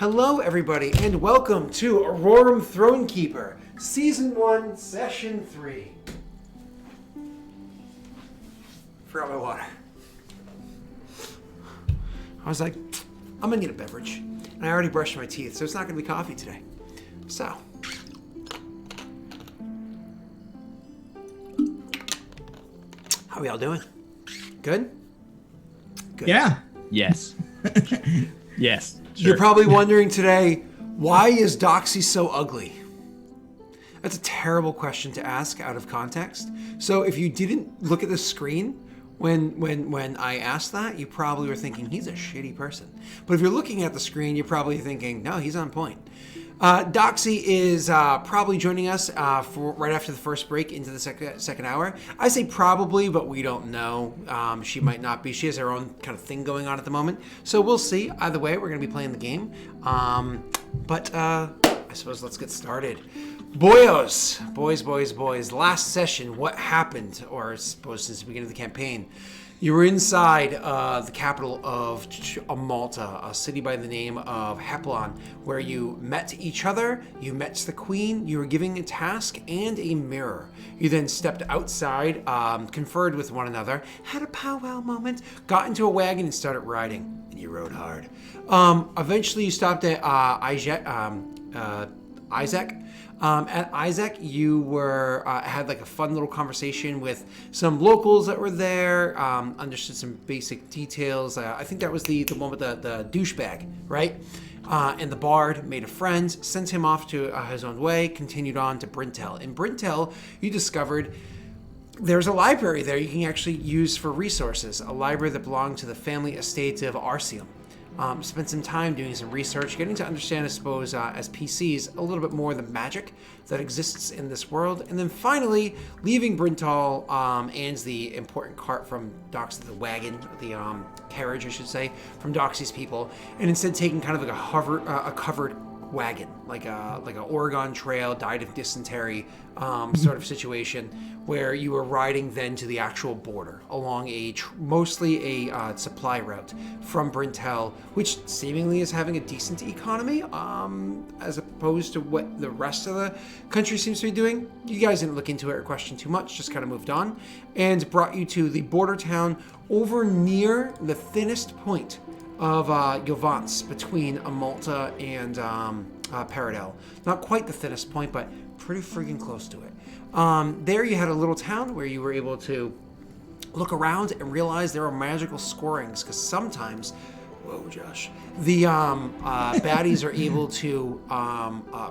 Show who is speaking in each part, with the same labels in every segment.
Speaker 1: Hello, everybody, and welcome to Aurorum Thronekeeper, Season 1, Session 3. Forgot my water. I was like, I'm gonna need a beverage. And I already brushed my teeth, so it's not gonna be coffee today. So. How are y'all doing? Good? Good.
Speaker 2: Yeah.
Speaker 3: Yes. Yes. Sure.
Speaker 1: You're probably wondering today, why is Doxy so ugly? That's a terrible question to ask out of context. So if you didn't look at the screen when I asked that, you probably were thinking he's a shitty person. But if you're looking at the screen, you're probably thinking, no, he's on point. Doxy is probably joining us for right after the first break into the second hour. I say probably, but we don't know. She might not be. She has her own kind of thing going on at the moment. So we'll see. Either way, we're going to be playing the game. But I suppose let's get started. Boys. Last session, what happened? Or I suppose since the beginning of the campaign. You were inside the capital of Malta, a city by the name of Heplon, where you met each other, you met the queen, you were given a task and a mirror. You then stepped outside, conferred with one another, had a powwow moment, got into a wagon and started riding. And you rode hard. Eventually you stopped at Isaac. At Isaac, you were had like a fun little conversation with some locals that were there. Understood some basic details. I think that was the one with the douchebag, right? And the bard made a friend, sent him off to his own way. Continued on to Brintel. In Brintel, you discovered there's a library there you can actually use for resources. A library that belonged to the family estate of Arceum. Spent some time doing some research, getting to understand, I suppose, as PCs, a little bit more of the magic that exists in this world. And then finally, leaving Brintal and the important cart from Doxy, the wagon, the carriage, I should say, from Doxy's people, and instead taking kind of like a covered wagon, like a Oregon Trail, died of dysentery sort of situation, where you were riding then to the actual border along mostly a supply route from Brintel, which seemingly is having a decent economy as opposed to what the rest of the country seems to be doing. You guys didn't look into it or question too much, just kind of moved on, and brought you to the border town over near the thinnest point of Yovance between Malta and Paradel. Not quite the thinnest point, but pretty freaking close to it. There you had a little town where you were able to look around and realize there are magical scorings, because sometimes, whoa Josh, the baddies are able to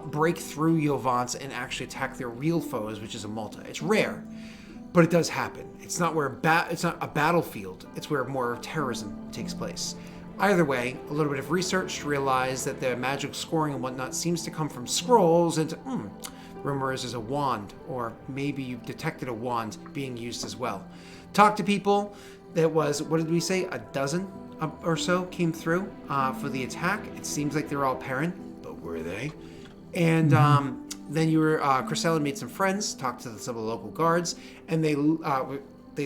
Speaker 1: break through Yovance and actually attack their real foes, which is Malta. It's rare, but it does happen. It's not where it's not a battlefield, it's where more terrorism takes place. Either way, a little bit of research to realize that the magical scoring and whatnot seems to come from scrolls, and rumor is there's a wand, or maybe you've detected a wand being used as well. Talk to people. That was, what did we say, a dozen or so came through for the attack. It seems like they're all Perrin, but were they? And then you were, Chrysella made some friends, talked to some of the local guards, and they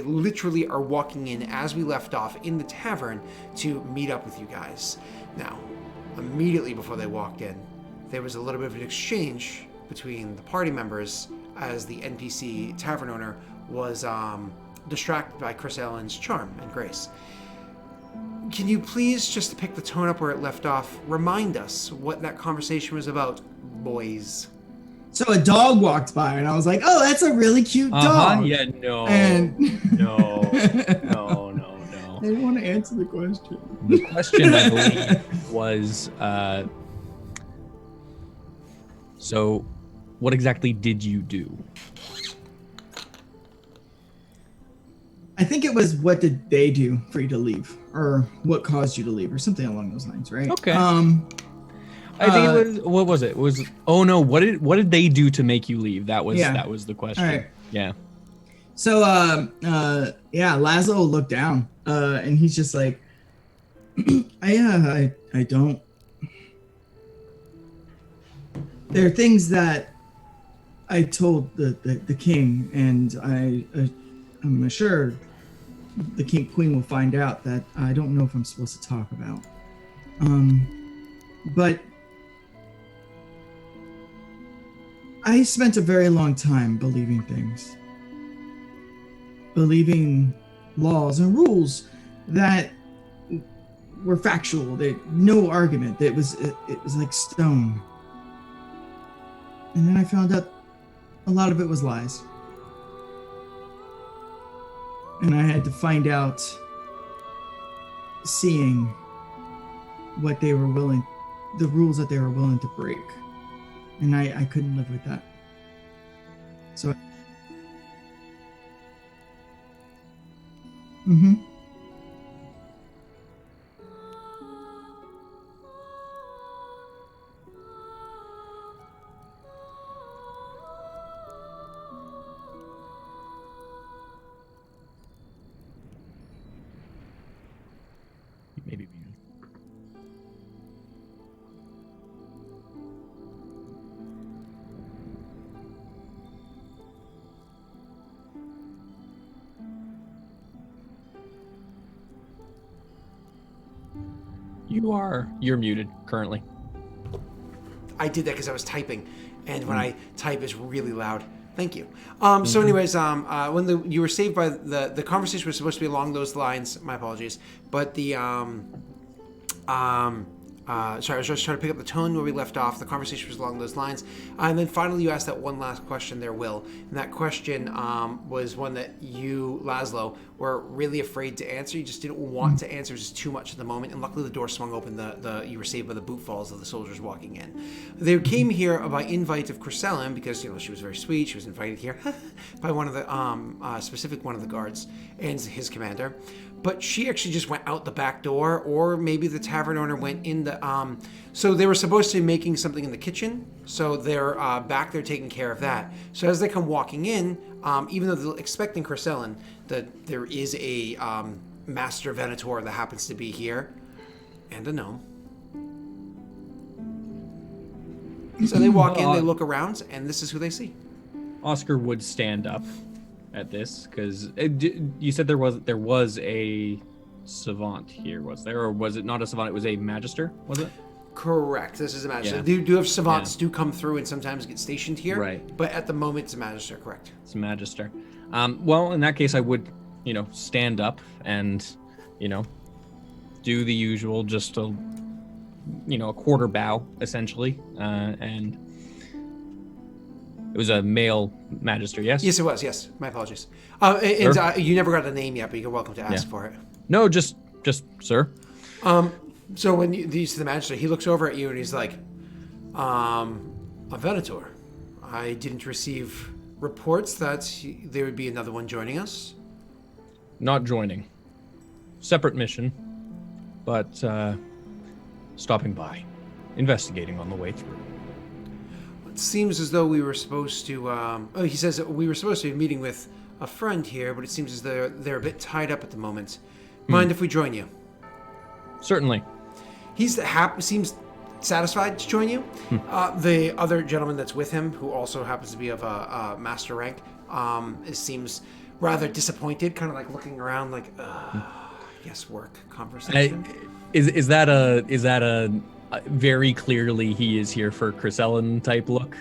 Speaker 1: literally are walking in as we left off in the tavern to meet up with you guys. Now, immediately before they walked in, there was a little bit of an exchange between the party members as the NPC tavern owner was distracted by Chris Ellen's charm and grace. Can you please, just to pick the tone up where it left off, remind us what that conversation was about, boys?
Speaker 2: So a dog walked by, and I was like, "Oh, that's a really cute dog."
Speaker 3: Yeah, no.
Speaker 2: And
Speaker 3: No.
Speaker 2: They want to answer the question.
Speaker 3: The question, I believe, was, so what exactly did you do?
Speaker 2: I think it was, what did they do for you to leave, or what caused you to leave, or something along those lines, right?
Speaker 3: Okay. I think it was, what was it? It was, oh no, what did they do to make you leave? That was the question.
Speaker 2: All right.
Speaker 3: Yeah.
Speaker 2: So Laszlo looked down, and he's just like, I don't. There are things that I told the king, and I'm assured the queen will find out that I don't know if I'm supposed to talk about. But I spent a very long time believing things. Believing laws and rules that were factual, that no argument, that it was like stone. And then I found out a lot of it was lies. And I had to find out, seeing what they were willing, the rules that they were willing to break. And I couldn't live with that. So. Mm-hmm.
Speaker 3: Maybe. You're muted currently.
Speaker 1: I did that because I was typing, and when I type, it's really loud. Thank you. So, anyways, when you were saved by the conversation was supposed to be along those lines. My apologies, but the sorry, I was just trying to pick up the tone where we left off. The conversation was along those lines, and then finally you asked that one last question there, Will, and that question was one that you, Laszlo, were really afraid to answer. You just didn't want to answer. It was just too much at the moment, and luckily the door swung open. You were saved by the boot falls of the soldiers walking in. They came here by invite of Chrysalem because she was very sweet. She was invited here by one of the specific one of the guards and his commander. But she actually just went out the back door, or maybe the tavern owner went in the... so they were supposed to be making something in the kitchen, so they're back there taking care of that. So as they come walking in, even though they're expecting Chrysalem, that there is a master Venator that happens to be here, and a gnome. So they walk in, they look around, and this is who they see.
Speaker 3: Oscar would stand up at this because you said there was a savant here, was there, or was it not a savant? It was a magister, was it?
Speaker 1: Correct. This is a magister.
Speaker 3: Yeah.
Speaker 1: They do have savants do come through and sometimes get stationed here,
Speaker 3: right?
Speaker 1: But at the moment, it's a magister. Correct.
Speaker 3: It's a magister. Well, in that case, I would, stand up and, do the usual, just a quarter bow essentially, and. It was a male magister, yes?
Speaker 1: Yes, it was, yes. My apologies. And sure. You never got a name yet, but you're welcome to ask for it.
Speaker 3: No, just sir.
Speaker 1: So when you see the magister, he looks over at you and he's like, a Venator. I didn't receive reports that there would be another one joining us.
Speaker 3: Not joining. Separate mission, but stopping by. Investigating on the way through.
Speaker 1: It seems as though we were supposed to, he says that we were supposed to be meeting with a friend here, but it seems as though they're a bit tied up at the moment. Mind if we join you?
Speaker 3: Certainly.
Speaker 1: He's seems satisfied to join you. The other gentleman that's with him, who also happens to be of a master rank, seems rather disappointed, kind of like looking around like, yes, work, conversation.
Speaker 3: Is that a very clearly he is here for Chrysalem type look?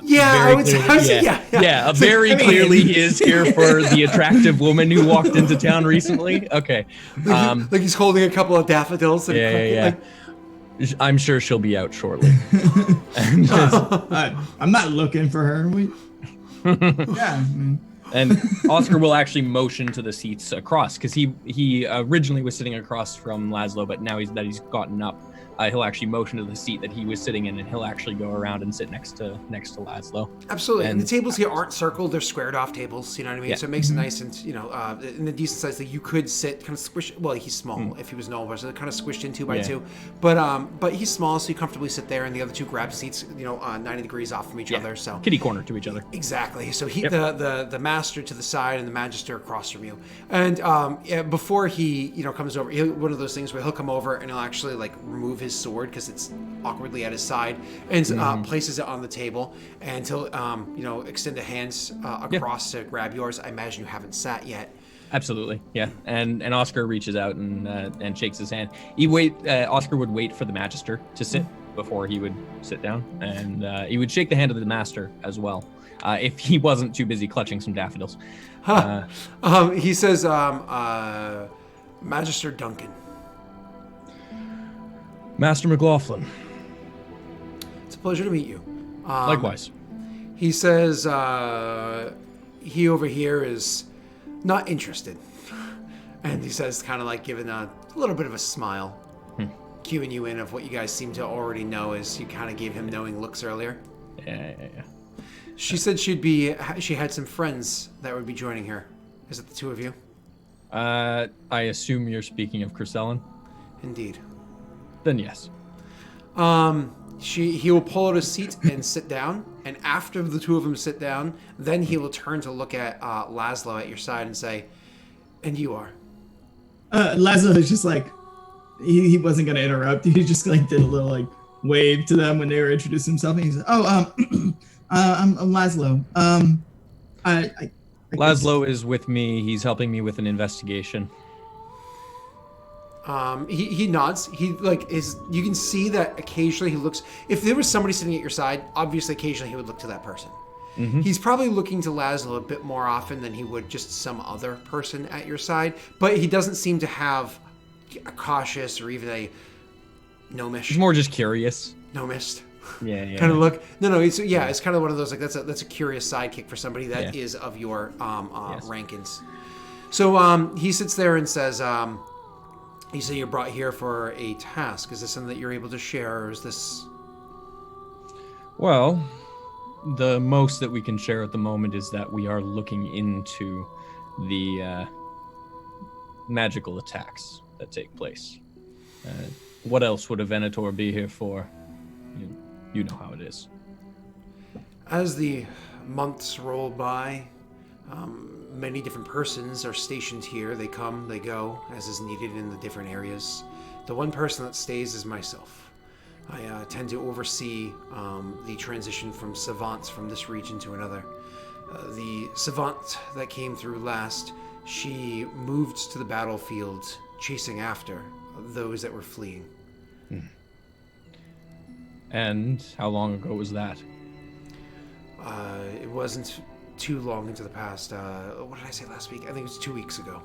Speaker 1: Yeah, I would say, yeah.
Speaker 3: Very clearly he is here for the attractive woman who walked into town recently. Okay.
Speaker 1: Like he's holding a couple of daffodils. And
Speaker 3: I'm sure she'll be out shortly.
Speaker 2: I'm not looking for her.
Speaker 3: And Oscar will actually motion to the seats across, because he originally was sitting across from Laszlo, but now he's gotten up. He'll actually motion to the seat that he was sitting in, and he'll actually go around and sit next to Laszlo.
Speaker 1: Absolutely. And the tables here aren't circled; they're squared off tables. You know what I mean?
Speaker 3: Yeah.
Speaker 1: So it makes it nice and in a decent size that you could sit kind of squished. Well, he's small. If he was normal, so they're kind of squished in 2 by 2. But he's small, so you comfortably sit there, and the other two grab seats, 90 degrees off from each other. So
Speaker 3: kitty corner to each other.
Speaker 1: Exactly. So the master to the side and the magister across from you. And before he comes over, one of those things where he'll come over and he'll actually like remove his sword because it's awkwardly at his side, and places it on the table, and he'll extend a hands across to grab yours. I imagine you haven't sat yet.
Speaker 3: Absolutely, yeah. And Oscar reaches out and shakes his hand. Oscar would wait for the magister to sit before he would sit down, and he would shake the hand of the master as well, if he wasn't too busy clutching some daffodils.
Speaker 1: He says, Magister Duncan.
Speaker 3: Master McLaughlin.
Speaker 1: It's a pleasure to meet you.
Speaker 3: Likewise.
Speaker 1: He says, he over here is not interested. And he says, kind of like giving a little bit of a smile, cueing you in of what you guys seem to already know, as you kind of gave him knowing looks earlier.
Speaker 3: Yeah.
Speaker 1: She said she had some friends that would be joining her. Is it the two of you?
Speaker 3: I assume you're speaking of Chrysalin?
Speaker 1: Indeed.
Speaker 3: Then yes.
Speaker 1: He will pull out a seat and sit down, and after the two of them sit down, then he will turn to look at Laszlo at your side and say, "And you are?"
Speaker 2: Laszlo is just like, he wasn't going to interrupt. He just like did a little like wave to them when they were introducing himself. And he said, I'm Laszlo. I
Speaker 3: Laszlo is with me. He's helping me with an investigation.
Speaker 1: He nods. He like is. You can see that occasionally he looks. If there was somebody sitting at your side, obviously occasionally he would look to that person. Mm-hmm. He's probably looking to Laszlo a bit more often than he would just some other person at your side. But he doesn't seem to have a cautious or even a gnomish.
Speaker 3: He's more just curious.
Speaker 1: Gnomist.
Speaker 3: Yeah.
Speaker 1: Kind of look. No. It's kind of one of those like that's a curious sidekick for somebody that is of your rankings. So he sits there and says. You say you're brought here for a task. Is this something that you're able to share, or is this...
Speaker 3: Well, the most that we can share at the moment is that we are looking into the magical attacks that take place. What else would a Venator be here for? You know how it is.
Speaker 1: As the months roll by, many different persons are stationed here. They come, they go, as is needed in the different areas. The one person that stays is myself. I tend to oversee the transition from savants from this region to another. The savant that came through last, she moved to the battlefield chasing after those that were fleeing.
Speaker 3: And how long ago was that?
Speaker 1: It wasn't too long into the past. What did I say last week? I think it was 2 weeks ago.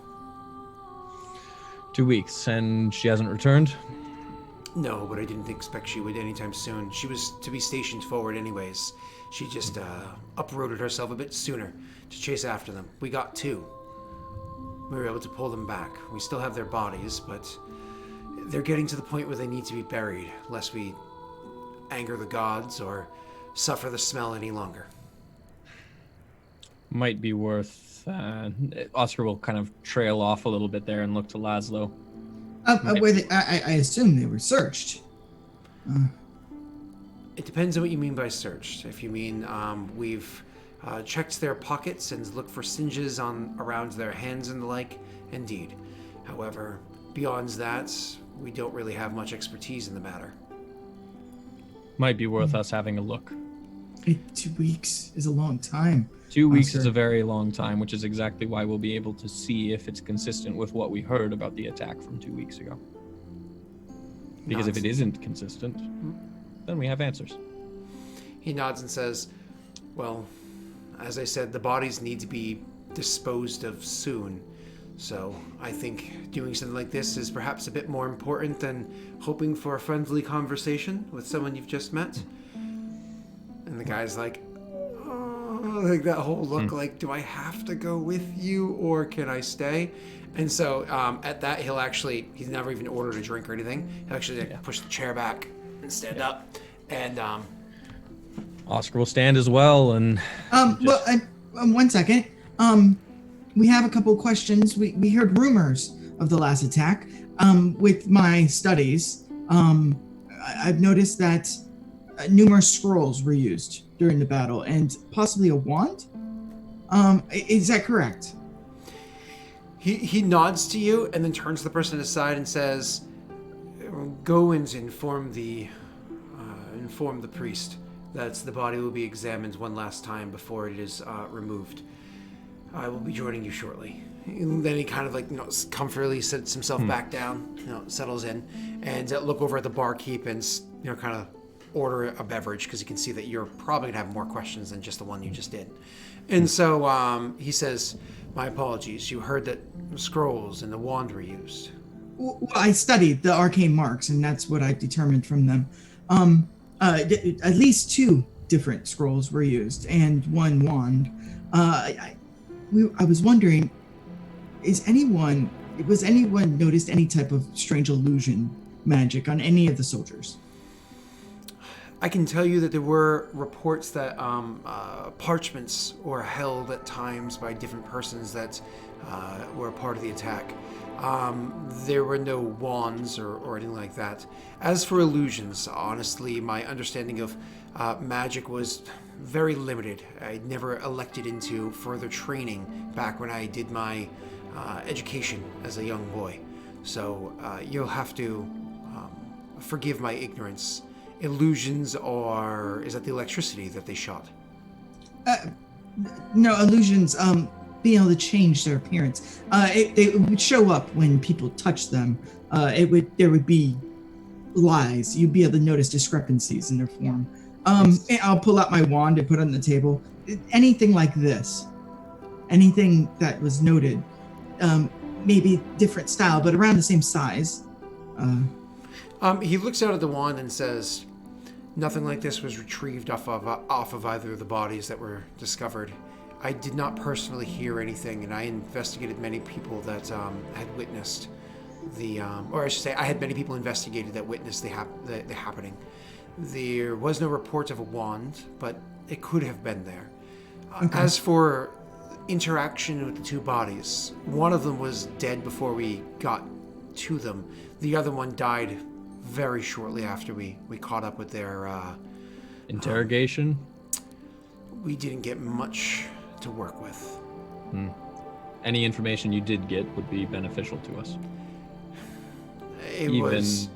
Speaker 3: 2 weeks, and she hasn't returned?
Speaker 1: No, but I didn't expect she would anytime soon. She was to be stationed forward anyways. She just uprooted herself a bit sooner to chase after them. We got two. We were able to pull them back. We still have their bodies, but they're getting to the point where they need to be buried, lest we anger the gods or suffer the smell any longer.
Speaker 3: Might be worth... Oscar will kind of trail off a little bit there and look to Laszlo.
Speaker 2: I assume they were searched.
Speaker 1: It depends on what you mean by searched. If you mean we've checked their pockets and looked for singes around their hands and the like, indeed. However, beyond that, we don't really have much expertise in the matter.
Speaker 3: Might be worth us having a look.
Speaker 2: 2 weeks is a long time.
Speaker 3: 2 weeks is a very long time, which is exactly why we'll be able to see if it's consistent with what we heard about the attack from 2 weeks ago. Because if it isn't consistent, then we have answers.
Speaker 1: He nods and says, well, as I said, the bodies need to be disposed of soon. So I think doing something like this is perhaps a bit more important than hoping for a friendly conversation with someone you've just met. And the guy's like, like that whole look like, do I have to go with you or can I stay? And so at that, he's never even ordered a drink or anything. He'll actually push the chair back and stand up. And
Speaker 3: Oscar will stand as well. And
Speaker 2: well, 1 second. We have a couple of questions. We heard rumors of the last attack. With my studies, I've noticed that numerous scrolls were used during the battle, and possibly a wand? Is that correct?
Speaker 1: He nods to you and then turns to the person aside and says, go and inform the priest that the body will be examined one last time before it is removed. I will be joining you shortly. And then he kind of comfortably sits himself back down, settles in, and look over at the barkeep and kind of order a beverage because he can see that you're probably going to have more questions than just the one you just did. And so he says, my apologies. You heard that the scrolls and the wand were used.
Speaker 2: Well, I studied the arcane marks, and that's what I determined from them. At least 2 different scrolls were used, and 1 wand. I was wondering, was anyone noticed any type of strange illusion magic on any of the soldiers?
Speaker 1: I can tell you that there were reports that parchments were held at times by different persons that were a part of the attack. There were no wands or anything like that. As for illusions, honestly, my understanding of magic was very limited. I never elected into further training back when I did my education as a young boy. So you'll have to forgive my ignorance. Illusions is that the electricity that they shot?
Speaker 2: No, illusions, being able to change their appearance. It would show up when people touch them. There would be lies. You'd be able to notice discrepancies in their form. I'll pull out my wand and put it on the table. Anything like this, anything that was noted, maybe different style, but around the same size.
Speaker 1: He looks out at the wand and says, nothing like this was retrieved off of either of the bodies that were discovered. I did not personally hear anything, and I investigated many people that had witnessed or I should say, I had many people investigated that witnessed the happening. There was no report of a wand, but it could have been there.
Speaker 2: Okay.
Speaker 1: As for interaction with the 2 bodies, one of them was dead before we got to them. The other one died very shortly after we caught up with their
Speaker 3: interrogation.
Speaker 1: We didn't get much to work with.
Speaker 3: Any information you did get would be beneficial to us.
Speaker 1: It
Speaker 3: Even
Speaker 1: was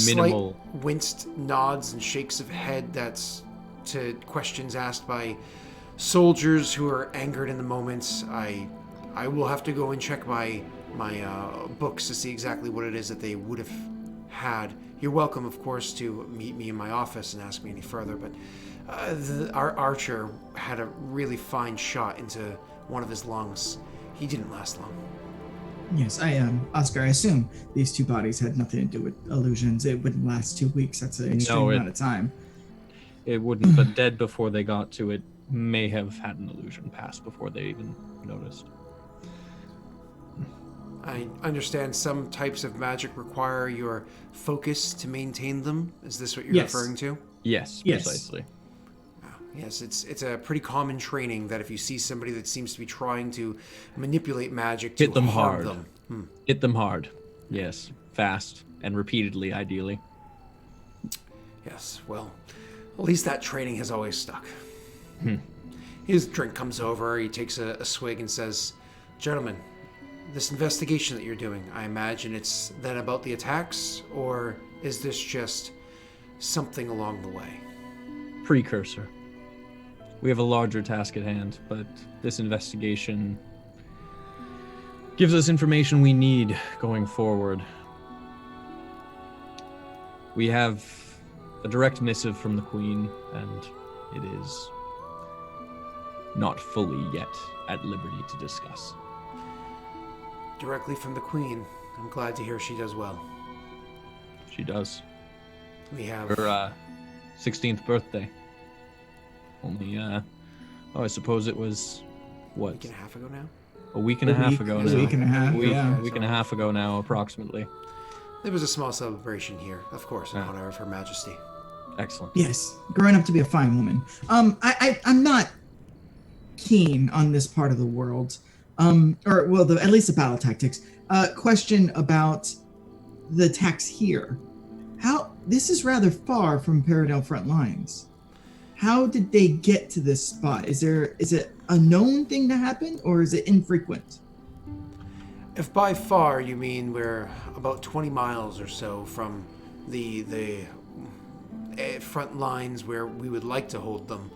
Speaker 3: minimal
Speaker 1: slight winced nods and shakes of head that's to questions asked by soldiers who are angered in the moment. I will have to go and check my books to see exactly what it is that they would have had. You're welcome, of course, to meet me in my office and ask me any further, but our archer had a really fine shot into one of his lungs. He didn't last long.
Speaker 2: Yes, Oscar, I assume these 2 bodies had nothing to do with illusions. It wouldn't last 2 weeks. That's an extreme amount of time.
Speaker 3: It wouldn't, but dead before they got to it may have had an illusion pass before they even noticed.
Speaker 1: I understand some types of magic require your focus to maintain them. Is this what you're referring to?
Speaker 3: Yes, precisely.
Speaker 1: Yes, it's a pretty common training that if you see somebody that seems to be trying to manipulate magic to
Speaker 3: hit them
Speaker 1: harm
Speaker 3: hard.
Speaker 1: them.
Speaker 3: Hit them hard. Yes, fast and repeatedly, ideally.
Speaker 1: Yes, well, at least that training has always stuck. His drink comes over, he takes a swig and says, gentlemen, this investigation that you're doing, I imagine it's then about the attacks, or is this just something along the way?
Speaker 3: Precursor. We have a larger task at hand, but this investigation gives us information we need going forward. We have a direct missive from the Queen, and it is not fully yet at liberty to discuss.
Speaker 1: Directly from the Queen. I'm glad to hear she does well.
Speaker 3: She does.
Speaker 1: We have
Speaker 3: Her 16th birthday. Only, I suppose it was, what?
Speaker 1: a week and a half ago now?
Speaker 3: A week and a half ago now.
Speaker 2: A week and a half, yeah.
Speaker 3: A week and a half ago now, approximately.
Speaker 1: There was a small celebration here, of course, in honor of Her Majesty.
Speaker 3: Excellent.
Speaker 2: Yes, growing up to be a fine woman. I'm not keen on this part of the world, at least the battle tactics. Question about the attacks here. This is rather far from Paradel front lines. How did they get to this spot? Is it a known thing to happen, or is it infrequent?
Speaker 1: If by far you mean we're about 20 miles or so from the front lines where we would like to hold them,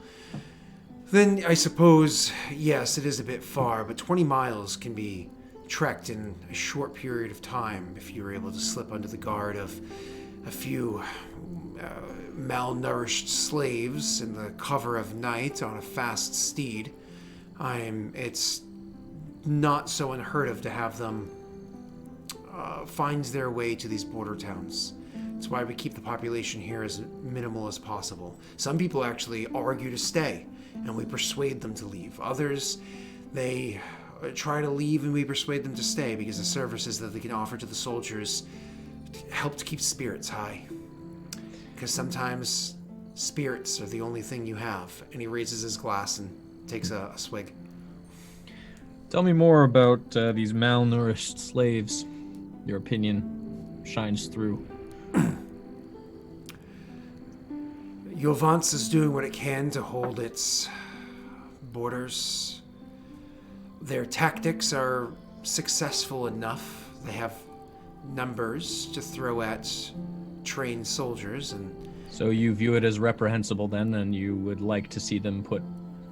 Speaker 1: then I suppose, yes, it is a bit far, but 20 miles can be trekked in a short period of time if you're able to slip under the guard of a few malnourished slaves in the cover of night on a fast steed. It's not so unheard of to have them find their way to these border towns. It's why we keep the population here as minimal as possible. Some people actually argue to stay, and we persuade them to leave. Others, they try to leave and we persuade them to stay because the services that they can offer to the soldiers help to keep spirits high. Because sometimes spirits are the only thing you have. And he raises his glass and takes a swig.
Speaker 3: Tell me more about these malnourished slaves. Your opinion shines through.
Speaker 1: Yovance is doing what it can to hold its borders. Their tactics are successful enough. They have numbers to throw at trained soldiers, and
Speaker 3: so you view it as reprehensible then, and you would like to see them put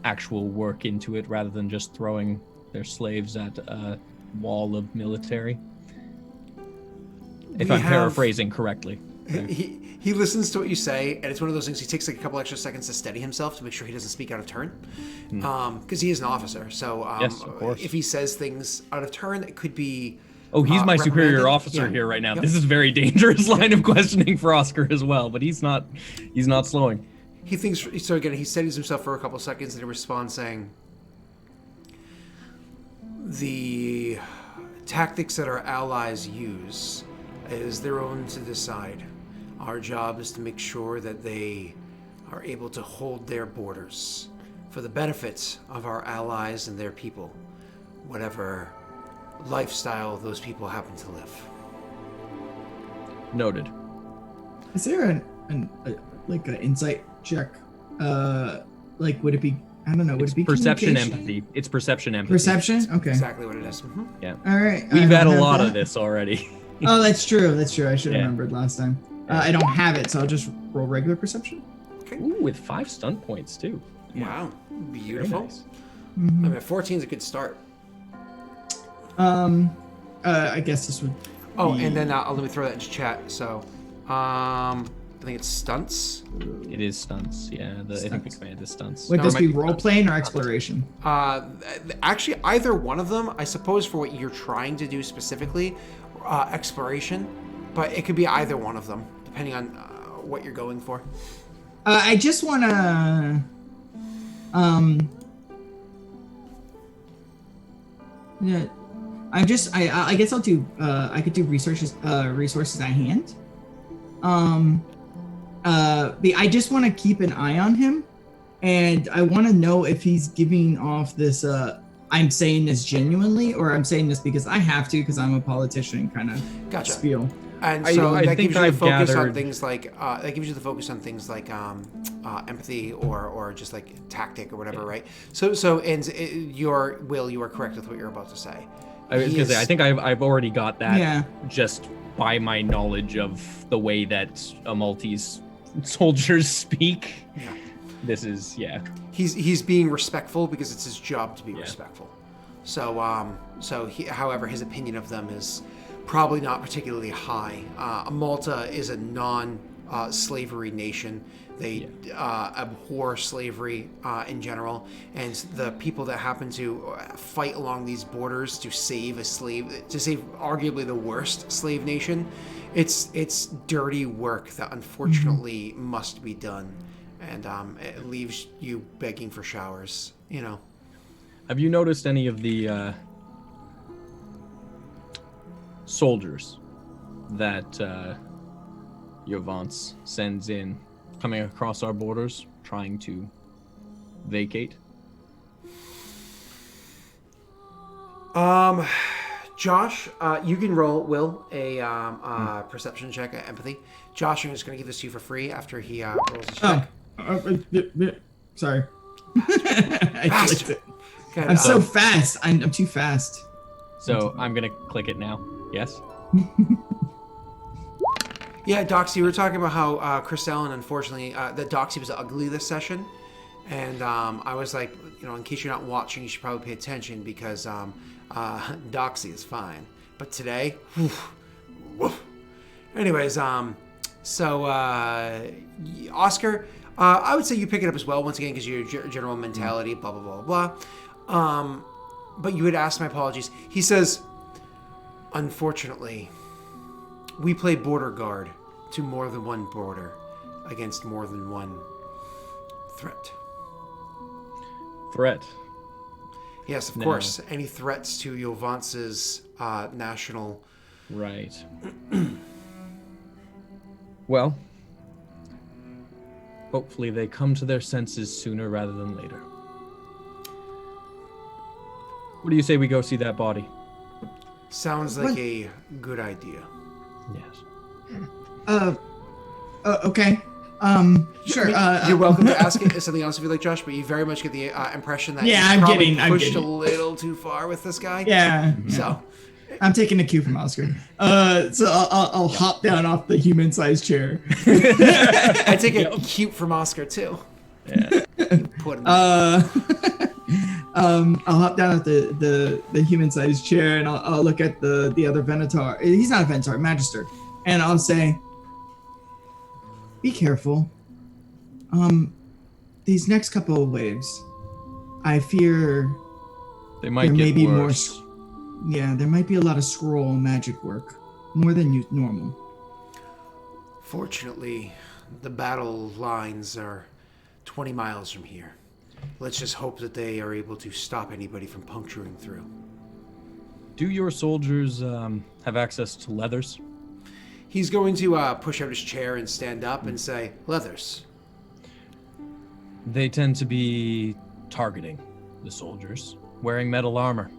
Speaker 3: actual work into it rather than just throwing their slaves at a wall of military? If I'm paraphrasing correctly.
Speaker 1: He listens to what you say, and it's one of those things. He takes like a couple extra seconds to steady himself to make sure he doesn't speak out of turn, because he is an officer. So
Speaker 3: yes, of course.
Speaker 1: If he says things out of turn, it could be.
Speaker 3: Oh, he's my superior officer here right now. Yep. This is a very dangerous line of questioning for Oscar as well, but he's not slowing.
Speaker 1: He thinks so. Again, he steadies himself for a couple seconds, and he responds saying, "The tactics that our allies use is their own to decide. Our job is to make sure that they are able to hold their borders for the benefit of our allies and their people, whatever lifestyle those people happen to live."
Speaker 3: Noted.
Speaker 2: Is there an insight check? Like, would it be? I don't know. Would it be
Speaker 3: perception, empathy? It's perception, empathy.
Speaker 2: Perception. Okay.
Speaker 1: Exactly what it is. Mm-hmm.
Speaker 3: Yeah.
Speaker 2: All right.
Speaker 3: We've had a lot of this already.
Speaker 2: Oh, that's true. That's true. I should have remembered last time. I don't have it, so I'll just roll regular perception.
Speaker 1: Okay.
Speaker 3: Ooh, with 5 stunt points too.
Speaker 1: Wow. Beautiful.
Speaker 3: Nice.
Speaker 2: Mm-hmm.
Speaker 1: I mean, 14 is a good start.
Speaker 2: I guess this would.
Speaker 1: And then let me throw that into chat. So, I think it's stunts.
Speaker 3: It is stunts. Yeah, I think the command is stunts.
Speaker 2: Would this be role playing or exploration?
Speaker 1: Actually, either one of them. I suppose for what you're trying to do specifically, exploration, but it could be either one of them depending on what you're going for.
Speaker 2: I just want to. Yeah. I guess I'll do. I could do resources at hand. I just want to keep an eye on him, and I want to know if he's giving off this. I'm saying this genuinely, or I'm saying this because I have to, because I'm a politician, kind of spiel.
Speaker 1: And so that gives you the focus on things like empathy or just like tactic or whatever, right? So and you are correct with what you're about to say.
Speaker 3: I was gonna say, I think I've already got that just by my knowledge of the way that a Maltese soldiers speak.
Speaker 1: Yeah.
Speaker 3: This is
Speaker 1: He's being respectful because it's his job to be respectful. So however, his opinion of them is probably not particularly high. Malta is a non-slavery nation. They abhor slavery in general, and the people that happen to fight along these borders to save arguably the worst slave nation, it's dirty work that unfortunately must be done, and it leaves you begging for showers.
Speaker 3: Have you noticed any of the soldiers that Yovance sends in coming across our borders, trying to vacate?
Speaker 1: Josh, you can roll a perception check at empathy. Josh, I'm just going to give this to you for free after he rolls his check.
Speaker 2: Sorry.
Speaker 1: Bastard.
Speaker 2: I'm so fast. I'm too fast.
Speaker 3: So I'm going to click it now. Yes?
Speaker 1: Yeah, Doxy, we were talking about how Chris Allen, unfortunately, that Doxy was ugly this session. And I was like, in case you're not watching, you should probably pay attention because Doxy is fine. But today, woof. Anyways, So, Oscar, I would say you pick it up as well, once again, because your general mentality, blah, blah, blah, blah. But you had asked, my apologies. He says, unfortunately, we play border guard to more than one border against more than one threat.
Speaker 3: Threat?
Speaker 1: Yes, of course. Any threats to Jovance's national...
Speaker 3: Right. Well, hopefully they come to their senses sooner rather than later. What do you say we go see that body?
Speaker 1: Sounds like a good idea.
Speaker 3: Yes.
Speaker 2: Okay. Sure.
Speaker 1: You're welcome to ask it something else if you like, Josh, but you very much get the impression that
Speaker 2: Yeah,
Speaker 1: you
Speaker 2: I'm
Speaker 1: probably
Speaker 2: getting-
Speaker 1: pushed a little too far with this guy.
Speaker 2: Yeah.
Speaker 1: So,
Speaker 2: I'm taking a cue from Oscar. So I'll hop down off the human-sized chair.
Speaker 1: I take a cute from Oscar too.
Speaker 3: Yeah.
Speaker 1: You put him.
Speaker 2: I'll hop down at the human-sized chair and I'll look at the other Venator. He's not a Venator, Magister, and I'll say, "Be careful. These next couple of waves, I fear
Speaker 3: They might
Speaker 2: there
Speaker 3: get
Speaker 2: may be
Speaker 3: worse.
Speaker 2: more. Yeah, there might be a lot of scroll magic work, more than normal."
Speaker 1: Fortunately, the battle lines are 20 miles from here. Let's just hope that they are able to stop anybody from puncturing through.
Speaker 3: Do your soldiers have access to leathers?
Speaker 1: He's going to push out his chair and stand up and say, "Leathers."
Speaker 3: They tend to be targeting the soldiers, wearing metal armor.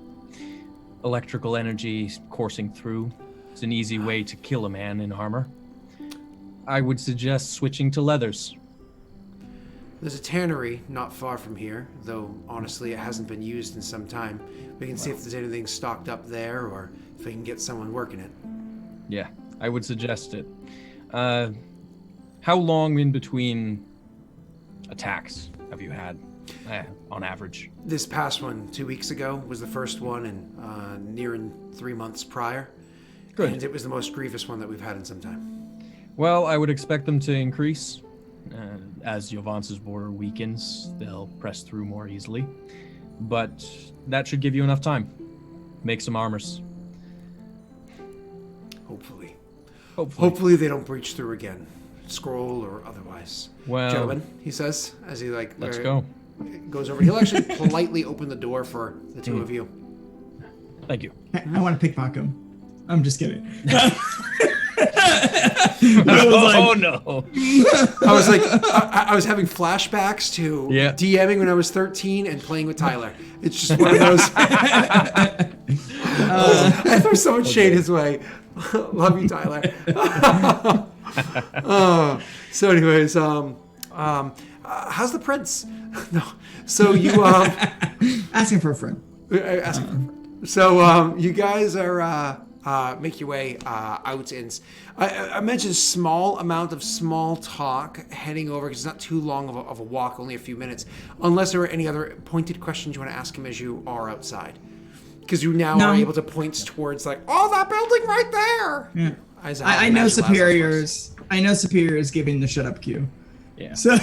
Speaker 3: Electrical energy coursing through. It's an easy way to kill a man in armor. I would suggest switching to leathers.
Speaker 1: There's a tannery not far from here, though honestly it hasn't been used in some time. We can see if there's anything stocked up there or if we can get someone working it.
Speaker 3: Yeah, I would suggest it. How long in between attacks have you had, on average?
Speaker 1: This past one, 2 weeks ago, was the first one, and nearing 3 months prior.
Speaker 3: Good.
Speaker 1: And it was the most grievous one that we've had in some time.
Speaker 3: Well, I would expect them to increase. As Jovance's border weakens, they'll press through more easily. But that should give you enough time. Make some armors.
Speaker 1: Hopefully.
Speaker 3: Hopefully.
Speaker 1: Hopefully they don't breach through again. Scroll or otherwise.
Speaker 3: Well,
Speaker 1: Gentlemen, he says, as he
Speaker 3: let's go.
Speaker 1: goes over. He'll actually politely open the door for the two of you.
Speaker 3: Thank you.
Speaker 2: I want to pickpocket him. I'm just kidding.
Speaker 3: Oh no!
Speaker 1: I was like, I was having flashbacks to
Speaker 3: Yeah.
Speaker 1: DMing when I was 13 and playing with Tyler. It's just one of those. I threw so much shade his way. Love you, Tyler. So, anyways, how's the prince? No. So you
Speaker 2: Asking for a friend.
Speaker 1: asking for a friend. So you guys are make your way out, and I mentioned a small amount of small talk heading over because it's not too long of a walk, only a few minutes. Unless there are any other pointed questions you want to ask him as you are outside, because you now are able to point towards like, oh, that building right there.
Speaker 2: Yeah.
Speaker 1: As
Speaker 2: I know
Speaker 1: imagine Lazarus
Speaker 2: superiors. I know superiors giving the shut up cue.
Speaker 3: Yeah.
Speaker 2: So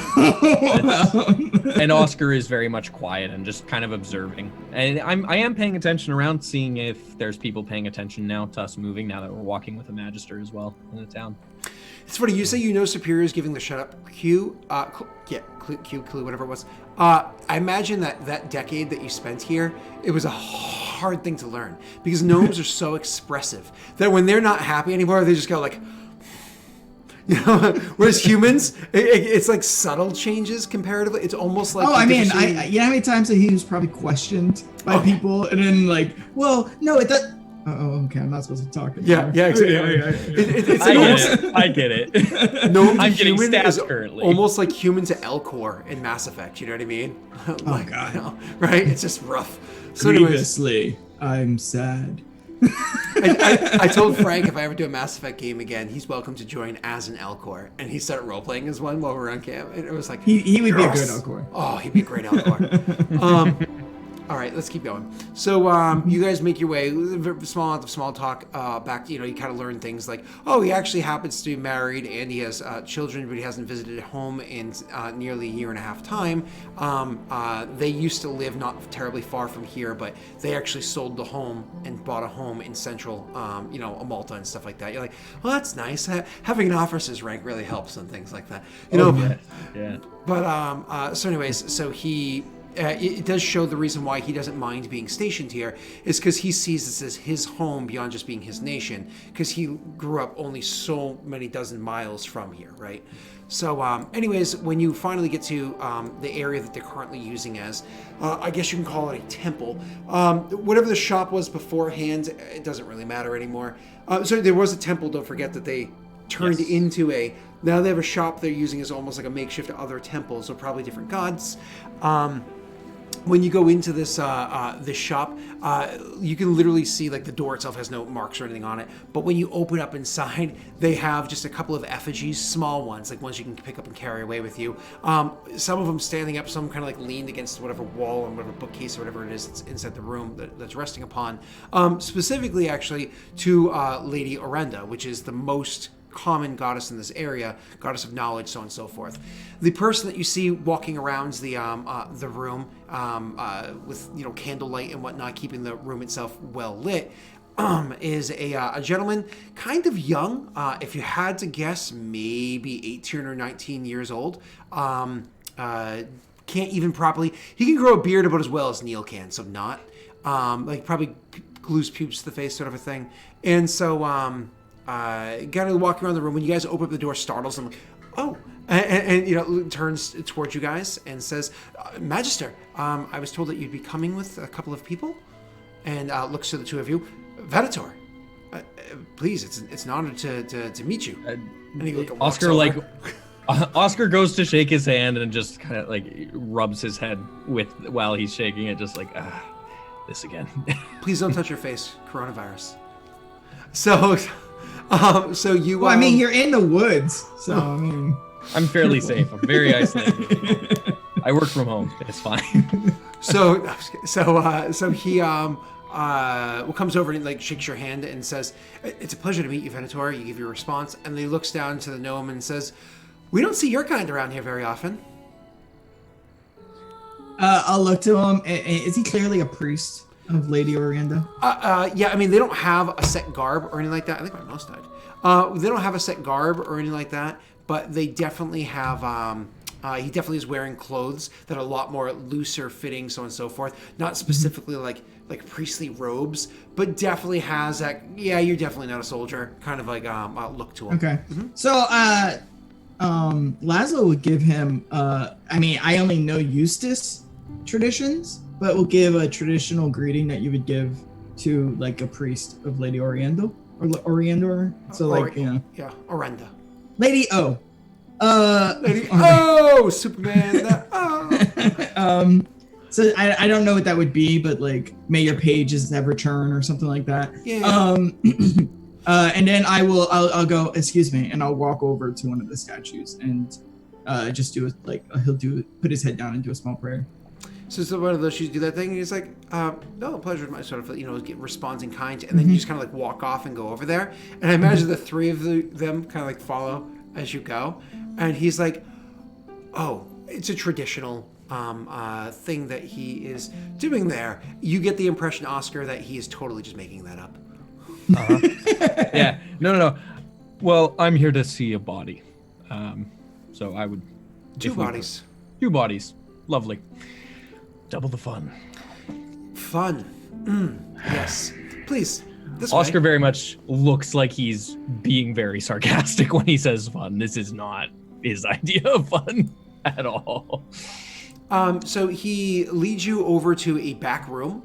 Speaker 3: And Oscar is very much quiet and just kind of observing. And I am paying attention around, seeing if there's people paying attention now to us moving, now that we're walking with a magister as well in the town.
Speaker 1: It's funny, you say you know superiors giving the shut up cue, clue, whatever it was. I imagine that decade that you spent here, it was a hard thing to learn because gnomes are so expressive that when they're not happy anymore, they just go like, you know, whereas humans, it's like subtle changes comparatively. It's almost like...
Speaker 2: Oh, I mean, you know how many times that he was probably questioned by people and then like, well, no, it does... Oh, okay, I'm not supposed to talk anymore.
Speaker 1: Yeah, exactly. It's like
Speaker 3: I get it.
Speaker 1: Gnome
Speaker 3: I'm getting
Speaker 1: human
Speaker 3: stats
Speaker 1: is
Speaker 3: currently.
Speaker 1: almost like human to Elcor in Mass Effect. You know what I mean? Like,
Speaker 2: God.
Speaker 1: you know, right? It's just rough. So, anyways,
Speaker 2: Grievously, I'm sad.
Speaker 1: I told Frank if I ever do a Mass Effect game again, he's welcome to join as an Elcor, and he started role playing as one while we were on camp, and it was like
Speaker 2: He would be a good
Speaker 1: yes.
Speaker 2: Elcor.
Speaker 1: Oh, he'd be a great Elcor. All right, let's keep going. So you guys make your way, small talk back. You kind of learn things like, oh, he actually happens to be married and he has children, but he hasn't visited home in nearly a year and a half time. They used to live not terribly far from here, but they actually sold the home and bought a home in central, Malta and stuff like that. You're like, well, that's nice. Having an officer's rank really helps and things like that.
Speaker 3: Yeah.
Speaker 1: But so anyways, so he. It does show the reason why he doesn't mind being stationed here is because he sees this as his home beyond just being his nation, because he grew up only so many dozen miles from here, right? So anyways, when you finally get to the area that they're currently using as, I guess you can call it a temple. Whatever the shop was beforehand, it doesn't really matter anymore. So there was a temple, don't forget, that they turned into a... Now they have a shop they're using as almost like a makeshift other temple, so probably different gods. When you go into this this shop, you can literally see like the door itself has no marks or anything on it. But when you open up inside, they have just a couple of effigies, small ones, like ones you can pick up and carry away with you. Some of them standing up, some kind of like leaned against whatever wall or whatever bookcase or whatever it is that's inside the room that's resting upon. Specifically, actually, to Lady Orenda, which is the most common goddess in this area, goddess of knowledge, so on and so forth. The person that you see walking around the room with candlelight and whatnot, keeping the room itself well lit, is a gentleman, kind of young. If you had to guess, maybe 18 or 19 years old. Can't even properly. He can grow a beard about as well as Neil can, so not probably glues pubes to the face, sort of a thing. And so gotta walk around the room. When you guys open up the door, startles him. Oh, and turns towards you guys and says, Magister, I was told that you'd be coming with a couple of people. And looks to the two of you. Venator, please, it's an honor to meet you. And he
Speaker 3: Oscar Oscar goes to shake his hand and just kind of like rubs his head while he's shaking it, just like this again.
Speaker 1: Please don't touch your face, coronavirus. So you.
Speaker 2: Well, I mean, you're in the woods, so I mean,
Speaker 3: I'm fairly safe. I'm very isolated. I work from home. It's fine.
Speaker 1: So he comes over and like shakes your hand and says, "It's a pleasure to meet you, Venator." You give your response, and he looks down to the gnome and says, "We don't see your kind around here very often."
Speaker 2: I'll look to him. Is he clearly a priest of Lady Orenda?
Speaker 1: Yeah, I mean, they don't have a set garb or anything like that. I think my mouse died. They don't have a set garb or anything like that, but they definitely have... he definitely is wearing clothes that are a lot more looser fitting, so on and so forth. Not specifically like priestly robes, but definitely has that, yeah, you're definitely not a soldier, kind of like look to him.
Speaker 2: Okay. Mm-hmm. So, Laszlo would give him, I mean, I only know Eustace traditions, but will give a traditional greeting that you would give to like a priest of Lady Oriendo or Oriendor. So like,
Speaker 1: yeah, Orenda.
Speaker 2: Lady O.
Speaker 1: Lady O, Superman.
Speaker 2: So I don't know what that would be, but like, may your pages ever turn or something like that.
Speaker 1: Yeah.
Speaker 2: And then I'll go, excuse me, and I'll walk over to one of the statues and just do it like put his head down and do a small prayer.
Speaker 1: So one of those shoes do that thing, and he's like, no, pleasure, my sort of, responds in kind, and then you just kind of like walk off and go over there. And I imagine the three of them kind of like follow as you go. And he's like, oh, it's a traditional thing that he is doing there. You get the impression, Oscar, that he is totally just making that up.
Speaker 3: Yeah, no. Well, I'm here to see a body. So I would...
Speaker 1: Two bodies.
Speaker 3: Two bodies. Lovely. Double the fun.
Speaker 1: Yes. Please. This
Speaker 3: Oscar
Speaker 1: way.
Speaker 3: very much looks like he's being very sarcastic when he says fun. This is not his idea of fun at all.
Speaker 1: So he leads you over to a back room.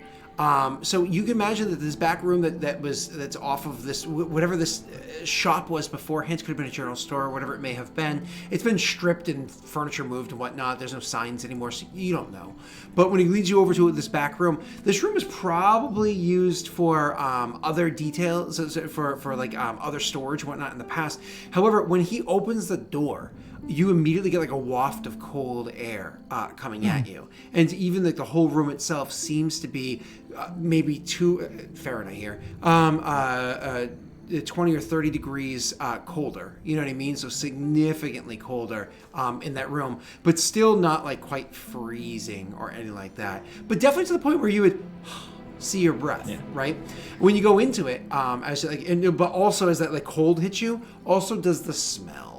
Speaker 1: So you can imagine that this back room that's off of this, whatever this shop was beforehand, could have been a general store or whatever it may have been. It's been stripped and furniture moved and whatnot. There's no signs anymore, so you don't know. But when he leads you over to this back room, this room is probably used for other details, for like other storage and whatnot in the past. However, when he opens the door, you immediately get like a waft of cold air coming at you, and even like the whole room itself seems to be maybe Fahrenheit here, 20 or 30 degrees colder. You know what I mean? So significantly colder in that room, but still not like quite freezing or anything like that. But definitely to the point where you would see your breath, right? When you go into it, but also as that like cold hits you, also does the smell.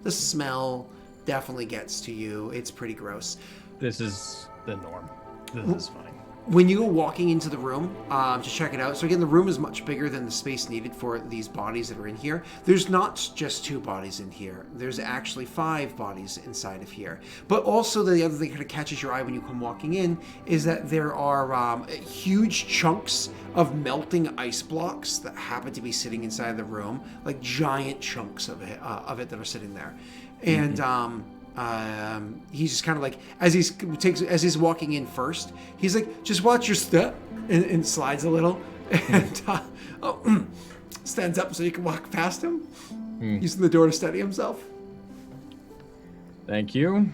Speaker 1: The smell definitely gets to you. It's pretty gross.
Speaker 3: This is the norm. This is fine.
Speaker 1: When you go walking into the room to check it out, so again, the room is much bigger than the space needed for these bodies that are in here. There's not just 2 bodies in here. There's actually 5 bodies inside of here. But also the other thing that kind of catches your eye when you come walking in is that there are huge chunks of melting ice blocks that happen to be sitting inside the room, like giant chunks of it that are sitting there. And he's just kind of like, as he's walking in first, he's like, just watch your step, and slides a little, and stands up so you can walk past him, using the door to steady himself.
Speaker 3: Thank you,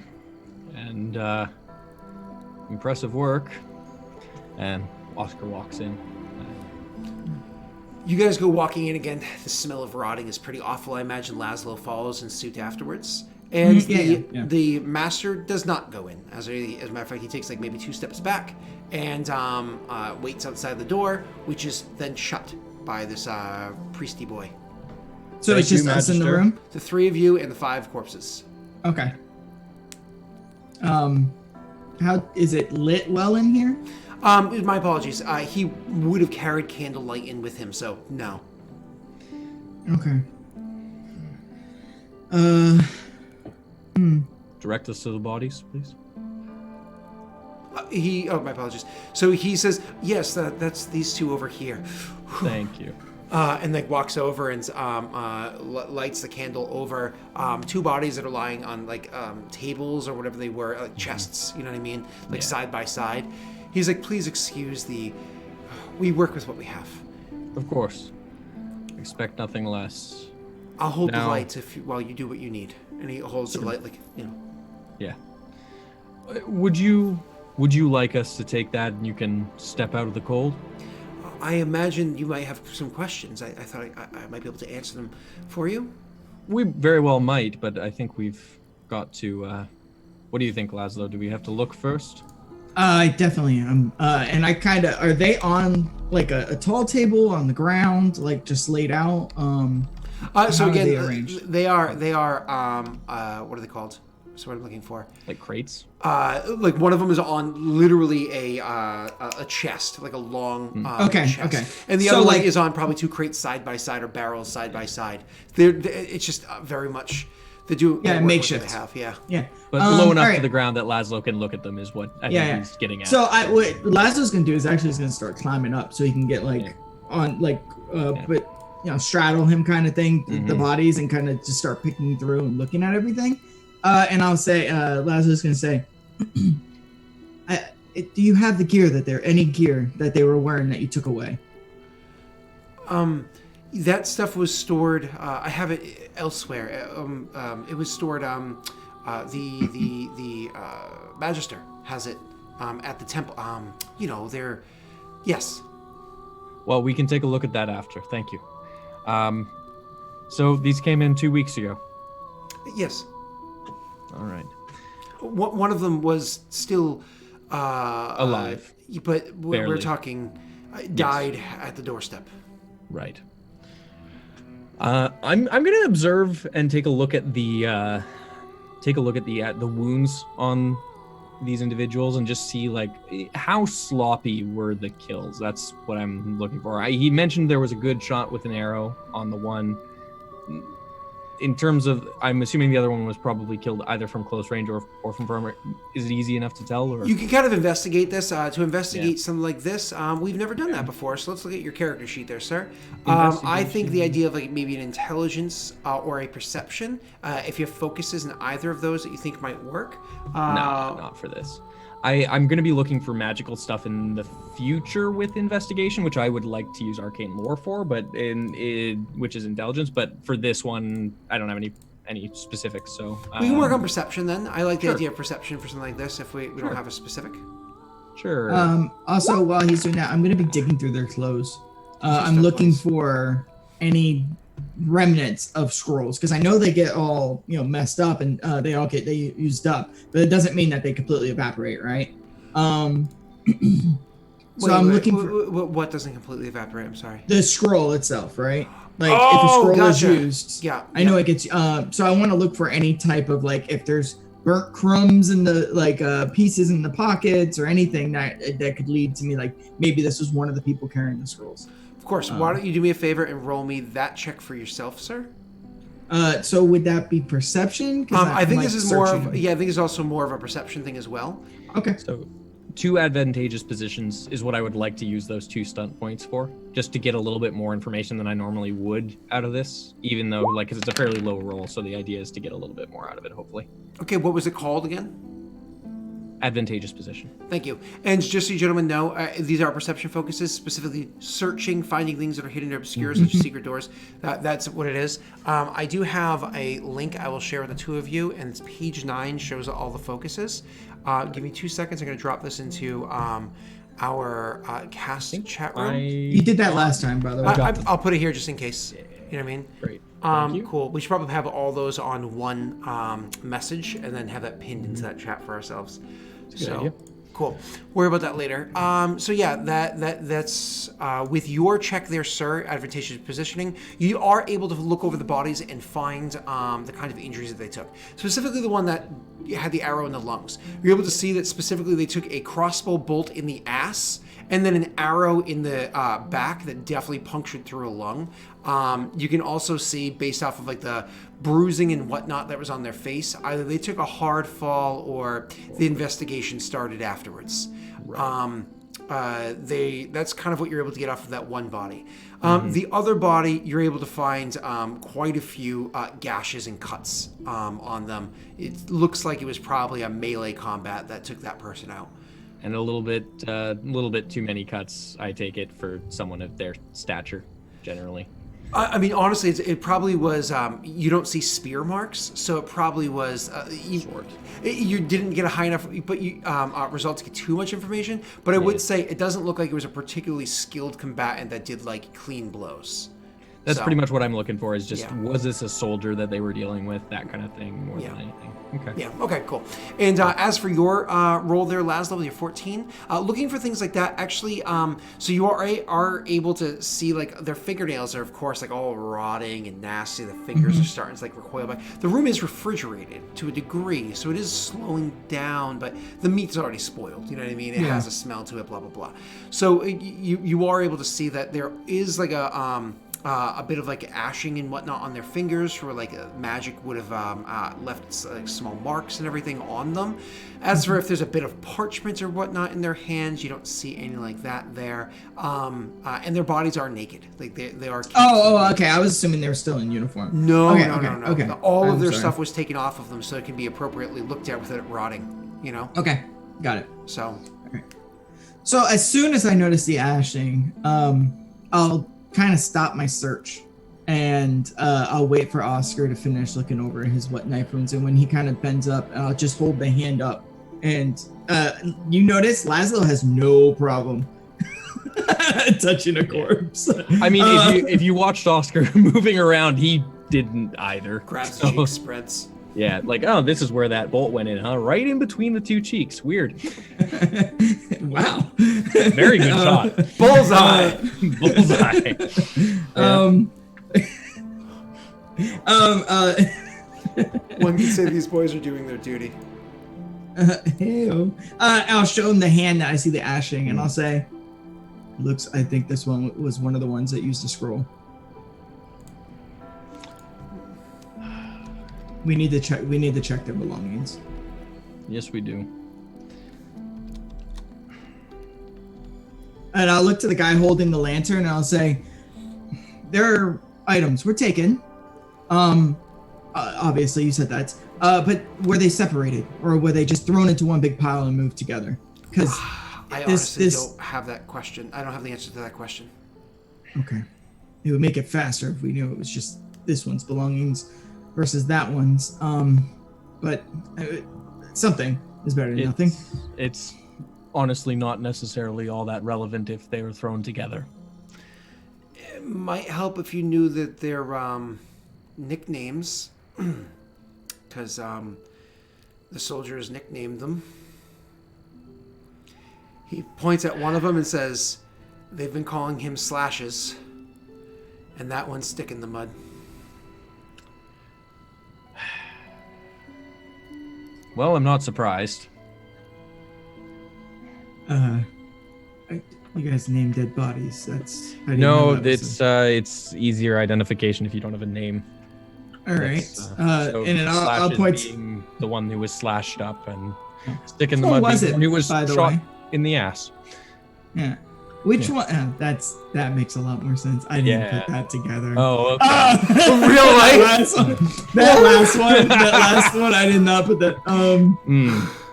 Speaker 3: and impressive work. And Oscar walks in.
Speaker 1: You guys go walking in again. The smell of rotting is pretty awful. I imagine Laszlo follows in suit afterwards. And the master does not go in. As a matter of fact, he takes like maybe 2 steps back and waits outside the door, which is then shut by this priesty boy.
Speaker 2: So it's just us in the room?
Speaker 1: The 3 of you and the 5 corpses.
Speaker 2: Okay. How is it lit well in here?
Speaker 1: My apologies. He would have carried candlelight in with him, so no.
Speaker 2: Okay.
Speaker 3: Direct us to the bodies, please.
Speaker 1: My apologies. So he says, yes, that's these 2 over here.
Speaker 3: Thank you.
Speaker 1: And like walks over and lights the candle over 2 bodies that are lying on like tables or whatever they were, like chests, you know what I mean? Like side by side. He's like, please excuse we work with what we have.
Speaker 3: Of course. Expect nothing less.
Speaker 1: I'll hold the light while you do what you need. And he holds the light like,
Speaker 3: Yeah. Would you like us to take that and you can step out of the cold?
Speaker 1: I imagine you might have some questions. I thought I might be able to answer them for you.
Speaker 3: We very well might, but I think we've got to... what do you think, Laszlo? Do we have to look first?
Speaker 2: I definitely am. And I kind of... Are they on like a tall table on the ground, like just laid out?
Speaker 1: So again, they are what are they called? That's what I'm looking for.
Speaker 3: Like crates?
Speaker 1: Like one of them is on literally a chest, like a long chest.
Speaker 2: Okay.
Speaker 1: And the other one is on probably 2 crates side by side or barrels side by side. It's just very much they do
Speaker 2: makeshift.
Speaker 1: They have,
Speaker 2: yeah.
Speaker 3: But low enough to the ground that Laszlo can look at them is what I think he's getting at.
Speaker 2: So what Laszlo's gonna do is actually he's gonna start climbing up so he can get but straddle him kind of thing, the bodies, and kind of just start picking through and looking at everything. And I'll say, Laszlo's gonna say, do you have the gear any gear that they were wearing that you took away?
Speaker 1: That stuff was stored. I have it elsewhere. It was stored. The Magister has it at the temple. Yes.
Speaker 3: Well, we can take a look at that after. Thank you. So these came in 2 weeks ago.
Speaker 1: Yes.
Speaker 3: All right.
Speaker 1: One of them was still
Speaker 3: alive,
Speaker 1: but we're talking died at the doorstep.
Speaker 3: Right. I'm gonna observe and take a look at the wounds on these individuals and just see like how sloppy were the kills. That's what I'm looking for. He mentioned there was a good shot with an arrow on the one. In terms of, I'm assuming the other one was probably killed either from close range or from far. Is it easy enough to tell? Or?
Speaker 1: You can kind of investigate this. To investigate something like this, we've never done that before, so let's look at your character sheet there, sir. I think the idea of like maybe an intelligence or a perception, if you have focuses in either of those that you think might work.
Speaker 3: No, not for this. I'm going to be looking for magical stuff in the future with investigation, which I would like to use arcane lore for, but which is intelligence. But for this one, I don't have any any specifics. So
Speaker 1: We can work on perception then. I like the
Speaker 3: Sure.
Speaker 1: idea of perception for something like this if we don't have a specific.
Speaker 3: Sure.
Speaker 2: Also, while he's doing that, I'm gonna be digging through their clothes. I'm
Speaker 1: stuff,
Speaker 2: looking
Speaker 1: please.
Speaker 2: for any remnants of scrolls because I know they get all messed up and they used up, but it doesn't mean that they completely evaporate, right? So I'm looking for
Speaker 1: what doesn't completely evaporate. I'm sorry.
Speaker 2: the scroll itself, right? Like if a
Speaker 1: Oh,
Speaker 2: scroll is
Speaker 1: gotcha.
Speaker 2: used,
Speaker 1: Yeah,
Speaker 2: I know it gets. So I want to look for any type of like if there's burnt crumbs in the pieces in the pockets or anything that could lead to me like maybe this was one of the people carrying the scrolls.
Speaker 1: Of course. Why don't you do me a favor and roll me that check for yourself, sir?
Speaker 2: So would that be perception? 'Cause
Speaker 1: I think
Speaker 2: I'm,
Speaker 1: this
Speaker 2: like,
Speaker 1: is more
Speaker 2: searching.
Speaker 1: of I think it's also more of a perception thing as well.
Speaker 2: Okay.
Speaker 3: So 2 advantageous positions is what I would like to use those 2 stunt points for, just to get a little bit more information than I normally would out of this, even though, like, 'cause it's a fairly low roll, so the idea is to get a little bit more out of it, hopefully.
Speaker 1: Okay, what was it called again?
Speaker 3: Advantageous position.
Speaker 1: Thank you. And just so you gentlemen know, these are perception focuses, specifically searching, finding things that are hidden or obscure, such as secret doors. That's what it is. I do have a link I will share with the two of you, and it's page 9, shows all the focuses. Give me 2 seconds. I'm going to drop this into our cast chat room.
Speaker 2: You did that last time, by the way.
Speaker 1: I'll put it here just in case. You know what I mean?
Speaker 3: Great. Thank you.
Speaker 1: Cool. We should probably have all those on one message and then have that pinned into that chat for ourselves.
Speaker 3: Good idea.
Speaker 1: Cool. Worry about that later. So yeah, that's with your check there, sir. Advantageous positioning. You are able to look over the bodies and find the kind of injuries that they took. Specifically, the one that had the arrow in the lungs. You're able to see that specifically they took a crossbow bolt in the ass and then an arrow in the back that definitely punctured through a lung. You can also see, based off of like the bruising and whatnot that was on their face, either they took a hard fall or the investigation started afterwards.
Speaker 3: Right.
Speaker 1: That's kind of what you're able to get off of that one body. The other body, you're able to find quite a few gashes and cuts on them. It looks like it was probably a melee combat that took that person out.
Speaker 3: And a little bit too many cuts, I take it, for someone of their stature, generally.
Speaker 1: I mean, honestly, it probably was. You don't see spear marks, so it probably was.
Speaker 3: Short.
Speaker 1: You didn't get a high enough, but result to get too much information. But I would say it doesn't look like it was a particularly skilled combatant that did like clean blows.
Speaker 3: That's
Speaker 1: So,
Speaker 3: pretty much what I'm looking for. Is just
Speaker 1: Yeah.
Speaker 3: was this a soldier that they were dealing with, that kind of thing, more
Speaker 1: Yeah.
Speaker 3: than anything. Okay.
Speaker 1: Yeah. Okay. Cool. And as for your role there, Laszlo, you're 14. Looking for things like that. Actually, so you are able to see like their fingernails are of course like all rotting and nasty. The fingers are starting to like recoil back. The room is refrigerated to a degree, so it is slowing down. But the meat's already spoiled. You know what I mean? It has a smell to it. Blah blah blah. So you are able to see that there is like a bit of like ashing and whatnot on their fingers, where like magic would have left like small marks and everything on them. As for if there's a bit of parchment or whatnot in their hands, you don't see anything like that there. And their bodies are naked, like they are.
Speaker 2: Oh, okay. I was assuming they were still in uniform.
Speaker 1: No.
Speaker 2: Okay.
Speaker 1: All of
Speaker 2: I'm
Speaker 1: their
Speaker 2: sorry.
Speaker 1: stuff was taken off of them, so it can be appropriately looked at without it rotting. You know.
Speaker 2: Okay, got it.
Speaker 1: So.
Speaker 2: So as soon as I notice the ashing, I'll kind of stop my search, and I'll wait for Oscar to finish looking over his wet knife wounds. And when he kind of bends up, I'll just hold the hand up. And you notice Laszlo has no problem touching a corpse.
Speaker 3: I mean, if you watched Oscar moving around, he didn't either.
Speaker 1: Grabs
Speaker 3: So,
Speaker 1: cheek spreads.
Speaker 3: yeah, like, oh, this is where that bolt went in, huh? Right in between the 2 cheeks. Weird.
Speaker 2: Wow.
Speaker 3: Very good shot.
Speaker 1: Bullseye.
Speaker 3: Bullseye.
Speaker 1: One can say these boys are doing their duty.
Speaker 2: I'll show him the hand that I see the ashing, and I'll say, "Looks. I think this one was one of the ones that used the scroll. We need to check. We need to check their belongings."
Speaker 3: Yes, we do.
Speaker 2: And I'll look to the guy holding the lantern, and I'll say, "Their items were taken. Obviously you said that. But were they separated, or were they just thrown into one big pile and moved together? Because
Speaker 1: I honestly don't have that question. I don't have the answer to that question.
Speaker 2: Okay, it would make it faster if we knew it was just this one's belongings. versus that one's. But something is better than nothing.
Speaker 3: It's honestly not necessarily all that relevant if they were thrown together.
Speaker 1: It might help if you knew that their nicknames, because the soldiers nicknamed them. He points at one of them and says, they've been calling him Slashes, and that one's Stick in the Mud.
Speaker 3: Well, I'm not surprised.
Speaker 2: You guys name dead bodies. I didn't know that was
Speaker 3: it's easier identification if you don't have a name.
Speaker 2: all right.
Speaker 3: So
Speaker 2: And then I'll
Speaker 3: Slashes
Speaker 2: point.
Speaker 3: being the one who was slashed up, and Stick in the
Speaker 2: Which one
Speaker 3: Mud
Speaker 2: was
Speaker 3: being
Speaker 2: it,
Speaker 3: the one who was
Speaker 2: by the
Speaker 3: shot
Speaker 2: way?
Speaker 3: in the ass.
Speaker 2: Yeah. Which one? That makes a lot more sense. I didn't put that together.
Speaker 3: Oh, okay.
Speaker 1: Real life?
Speaker 2: That last one, I did not put that.
Speaker 3: All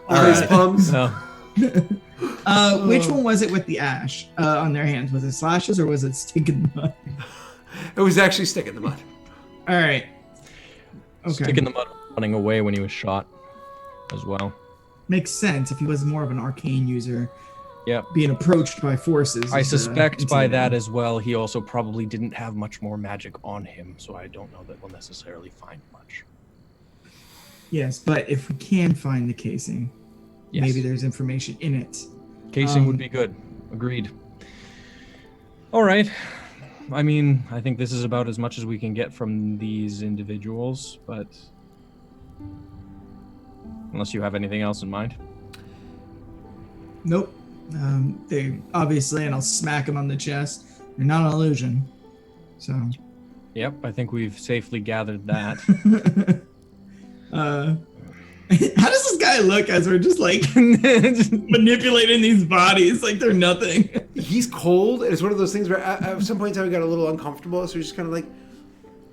Speaker 1: Face
Speaker 3: right.
Speaker 1: palms.
Speaker 3: No.
Speaker 2: Which one was it with the ash on their hands? Was it Slashes or was it Stick in the Mud?
Speaker 1: It was actually Stick in the Mud.
Speaker 2: All right. Okay.
Speaker 3: Stick in the Mud running away when he was shot as well.
Speaker 2: Makes sense if he was more of an arcane user.
Speaker 3: Yep.
Speaker 2: Being approached by forces.
Speaker 3: I suspect by that as well, he also probably didn't have much more magic on him, so I don't know that we'll necessarily find much.
Speaker 2: Yes, but if we can find the casing,
Speaker 3: Yes.
Speaker 2: maybe there's information in it.
Speaker 3: Casing would be good. Agreed. All right. I mean, I think this is about as much as we can get from these individuals, but unless you have anything else in mind.
Speaker 2: Nope. They obviously, and I'll smack him on the chest. They're not an illusion. So.
Speaker 3: Yep, I think we've safely gathered that.
Speaker 2: How does this guy look as we're just like manipulating these bodies like they're nothing?
Speaker 1: He's cold, and it's one of those things where at some point in time we got a little uncomfortable, so we're just kind of like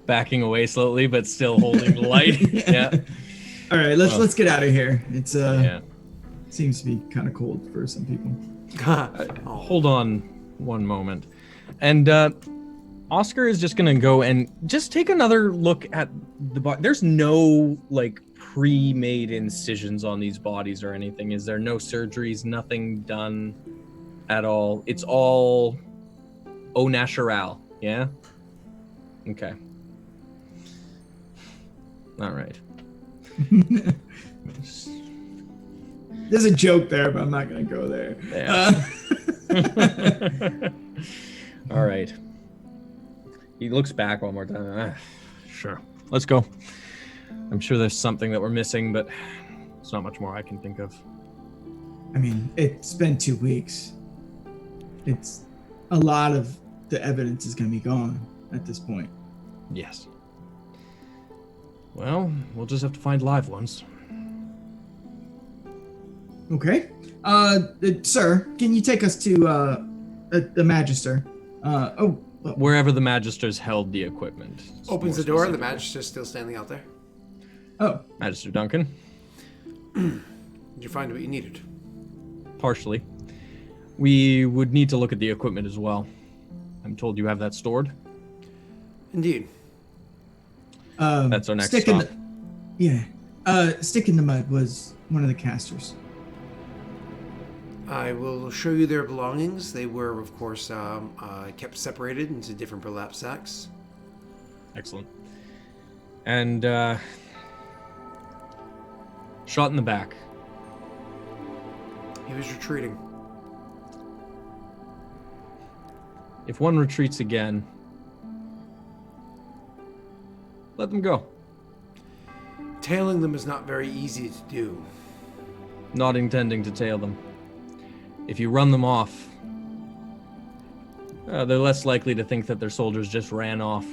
Speaker 3: Backing away slowly, but still holding the light. Yeah.
Speaker 2: All right, let's get out of here. It's
Speaker 3: Yeah.
Speaker 2: seems to be kind of cold for some people.
Speaker 3: Hold on one moment. And Oscar is just going to go and just take another look at the body. There's no, like, pre-made incisions on these bodies or anything. Is there? No surgeries, nothing done at all. It's all au natural, yeah? Okay. All right.
Speaker 2: There's a joke there, but I'm not gonna go there.
Speaker 3: Yeah. All right. He looks back one more time. Sure. Let's go. I'm sure there's something that we're missing, but it's not much more I can think of.
Speaker 2: I mean, it's been 2 weeks. It's a lot of the evidence is gonna be gone at this point.
Speaker 3: Yes. Well, we'll just have to find live ones.
Speaker 2: Okay. Sir, can you take us to the Magister?
Speaker 3: Wherever the Magisters held the equipment.
Speaker 1: opens the door, and the Magister's still standing out there.
Speaker 2: Oh.
Speaker 3: Magister Duncan.
Speaker 1: Did you find what you needed?
Speaker 3: Partially. We would need to look at the equipment as well. I'm told you have that stored.
Speaker 1: Indeed.
Speaker 3: That's our next
Speaker 2: Stick
Speaker 3: stop.
Speaker 2: Stick in the Mud was one of the casters.
Speaker 1: I will show you their belongings. They were, of course, kept separated into different burlap sacks.
Speaker 3: Excellent. And shot in the back.
Speaker 1: He was retreating.
Speaker 3: If one retreats again, let them go.
Speaker 1: Tailing them is not very easy to do.
Speaker 3: Not intending to tail them. If you run them off, they're less likely to think that their soldiers just ran off.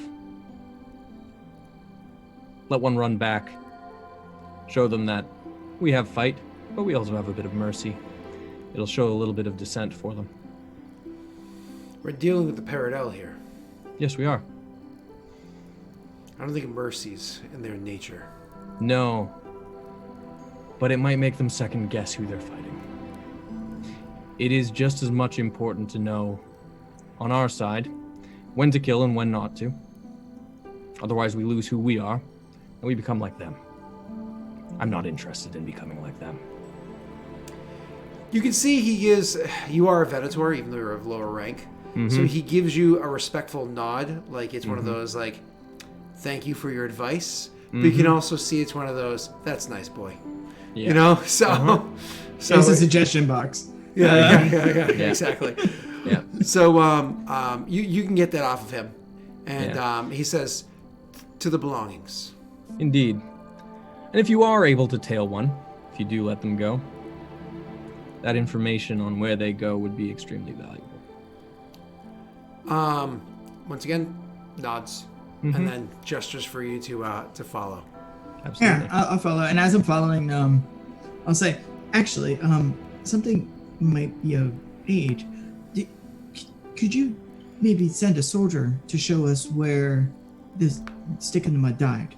Speaker 3: Let one run back. Show them that we have fight, but we also have a bit of mercy. It'll show a little bit of dissent for them.
Speaker 1: We're dealing with the Paradel here.
Speaker 3: Yes, we are.
Speaker 1: I don't think mercy's in their nature.
Speaker 3: No. But it might make them second guess who they're fighting. It is just as much important to know, on our side, when to kill and when not to. Otherwise we lose who we are, and we become like them. I'm not interested in becoming like them.
Speaker 1: You can see you are a Venator, even though you're of lower rank.
Speaker 3: Mm-hmm.
Speaker 1: So he gives you a respectful nod, like it's one of those, like, thank you for your advice. But you can also see it's one of those, that's nice, boy.
Speaker 3: Yeah.
Speaker 1: You know? So,
Speaker 2: There's a suggestion box.
Speaker 1: Yeah, exactly.
Speaker 3: Yeah.
Speaker 1: So you can get that off of him. And he says, to the belongings.
Speaker 3: Indeed. And if you are able to tail one, if you do let them go, that information on where they go would be extremely valuable.
Speaker 1: Once again, nods, and then gestures for you to follow.
Speaker 3: Absolutely.
Speaker 2: Yeah, I'll follow. And as I'm following, I'll say, actually, something might be of aid. Could you maybe send a soldier to show us where this stick in the mud died?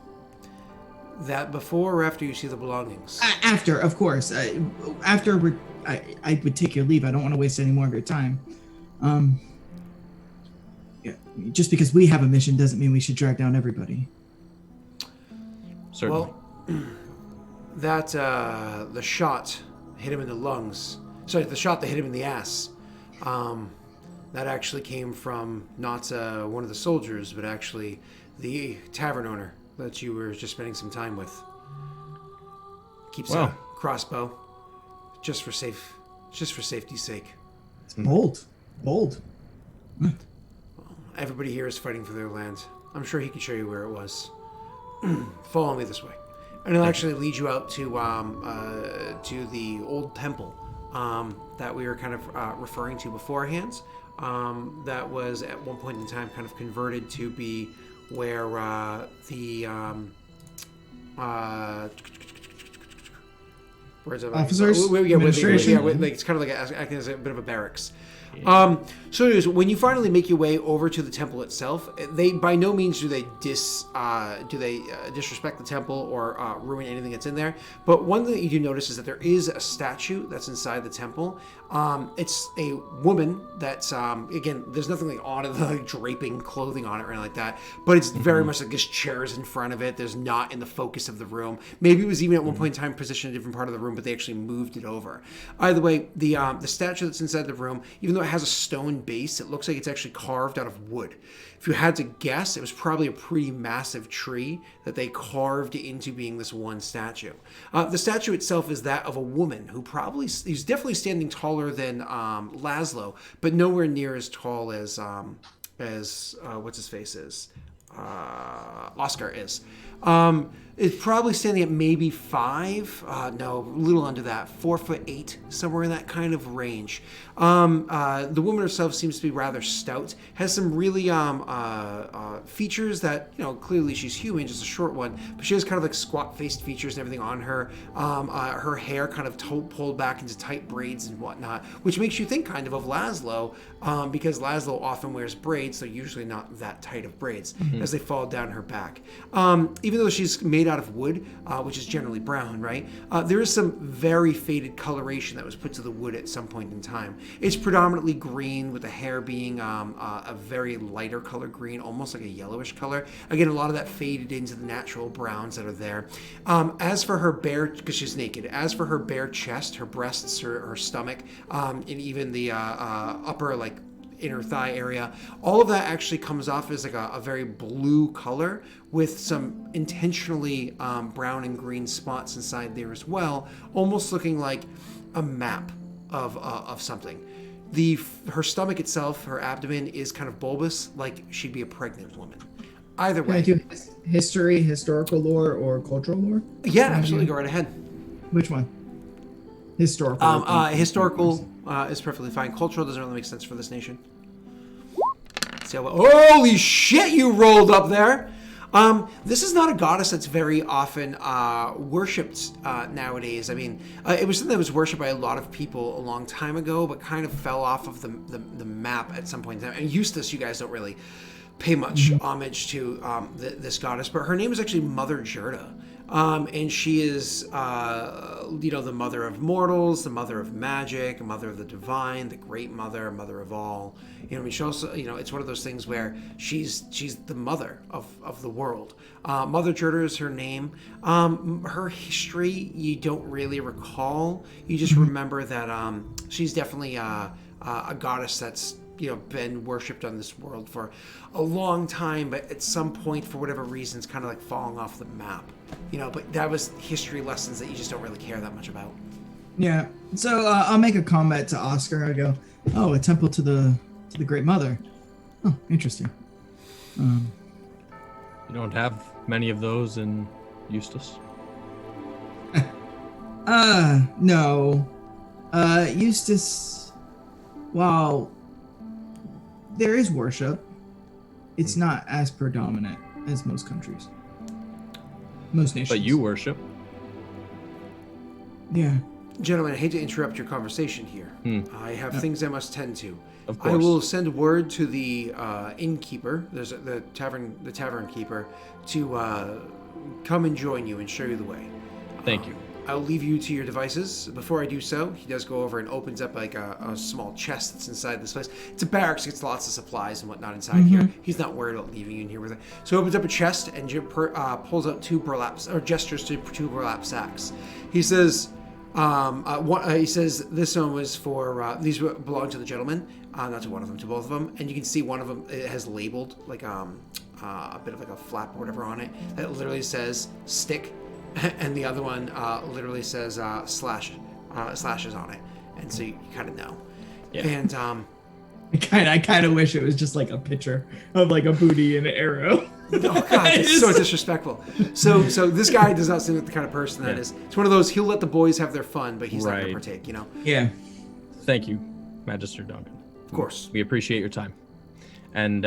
Speaker 1: That before or after you see the belongings?
Speaker 2: After, of course. After I would take your leave. I don't want to waste any more of your time. Yeah, just because we have a mission doesn't mean we should drag down everybody.
Speaker 3: Certainly.
Speaker 1: Well, that the shot hit him in the lungs. Sorry, the shot that hit him in the ass. That actually came from not one of the soldiers, but actually the tavern owner that you were just spending some time with. Keeps a crossbow, just for safety's sake.
Speaker 2: It's bold.
Speaker 1: Everybody here is fighting for their land. I'm sure he can show you where it was. Follow me this way, and he'll actually lead you out to the old temple that we were kind of referring to beforehand. That was at one point in time kind of converted to be where the
Speaker 2: officers,
Speaker 1: it's kind of like acting as a bit of a barracks. So anyways, when you finally make your way over to the temple itself, they by no means do they disrespect the temple or ruin anything that's in there. But one thing that you do notice is that there is a statue that's inside the temple. It's a woman that's again, there's nothing like on it, like draping clothing on it or anything like that. But it's very much like just chairs in front of it. There's not in the focus of the room. Maybe it was even at one point in time positioned in a different part of the room, but they actually moved it over. Either way, the statue that's inside the room, even though it has a stone base, it looks like it's actually carved out of wood. If you had to guess, it was probably a pretty massive tree that they carved into being this one statue. The statue itself is that of a woman who he's definitely standing taller than Laszlo, but nowhere near as tall as what's his face is. Oscar is. It's probably standing at maybe 5, no, a little under that, 4'8", somewhere in that kind of range. The woman herself seems to be rather stout, has some really features that, clearly she's human, just a short one, but she has kind of like squat-faced features and everything on her. Her hair kind of pulled back into tight braids and whatnot, which makes you think kind of Laszlo, because Laszlo often wears braids, so usually not that tight of braids, as they fall down her back. Even though she's made out of wood, which is generally brown, right? There is some very faded coloration that was put to the wood at some point in time. It's predominantly green, with the hair being a very lighter color green, almost like a yellowish color. Again, a lot of that faded into the natural browns that are there. As for her because she's naked, as for her bare chest, her breasts, her stomach, and even the upper, like, inner thigh area, all of that actually comes off as like a very blue color with some intentionally brown and green spots inside there as well, almost looking like a map of something. Her stomach itself, her abdomen, is kind of bulbous, like she'd be a pregnant woman. Either way.
Speaker 2: Can I do history, historical lore, or cultural lore?
Speaker 1: Yeah, absolutely. Go right ahead.
Speaker 2: Which one? Historical.
Speaker 1: Historical is perfectly fine. Cultural doesn't really make sense for this nation. Holy shit, you rolled up there! This is not a goddess that's very often worshipped nowadays. I mean, it was something that was worshipped by a lot of people a long time ago, but kind of fell off of the map at some point in time. And Eustace, you guys don't really pay much homage to this goddess, but her name is actually Mother Gerda. And she is, the mother of mortals, the mother of magic, mother of the divine, the great mother, mother of all. She also, it's one of those things where she's the mother of the world. Mother Jurda is her name. Her history you don't really recall. You just remember that she's definitely a goddess that's been worshipped on this world for a long time, but at some point, for whatever reason, it's kind of like falling off the map. But that was history lessons that you just don't really care that much about.
Speaker 2: Yeah. So I'll make a comment to Oscar. I go, "Oh, a temple to the Great Mother. Oh, interesting."
Speaker 3: You don't have many of those in Eustace?
Speaker 2: No. Eustace, while there is worship, it's not as predominant as most countries. Most nations.
Speaker 3: But you worship.
Speaker 2: Yeah.
Speaker 1: Gentlemen, I hate to interrupt your conversation here. I have things I must tend to.
Speaker 3: Of course.
Speaker 1: I will send word to the innkeeper, there's the tavern keeper, to come and join you and show you the way.
Speaker 3: Thank you.
Speaker 1: I'll leave you to your devices. Before I do so, he does go over and opens up like a small chest that's inside this place. It's a barracks, gets lots of supplies and whatnot inside here. He's not worried about leaving you in here with it. So he opens up a chest and pulls out gestures to two burlap sacks. He says, this one was for, these belong to the gentleman, not to one of them, to both of them. And you can see one of them, it has labeled like a bit of like a flap or whatever on it that literally says stick. And the other one literally says slashes on it, and so you kind of know.
Speaker 3: Yeah.
Speaker 1: And
Speaker 2: I kind of wish it was just like a picture of like a booty and an arrow.
Speaker 1: oh god, it's so disrespectful. So this guy does not seem like the kind of person that is. It's one of those. He'll let the boys have their fun, but he's not going to partake.
Speaker 2: Yeah.
Speaker 3: Thank you, Magister Duncan.
Speaker 1: Of course.
Speaker 3: We appreciate your time. And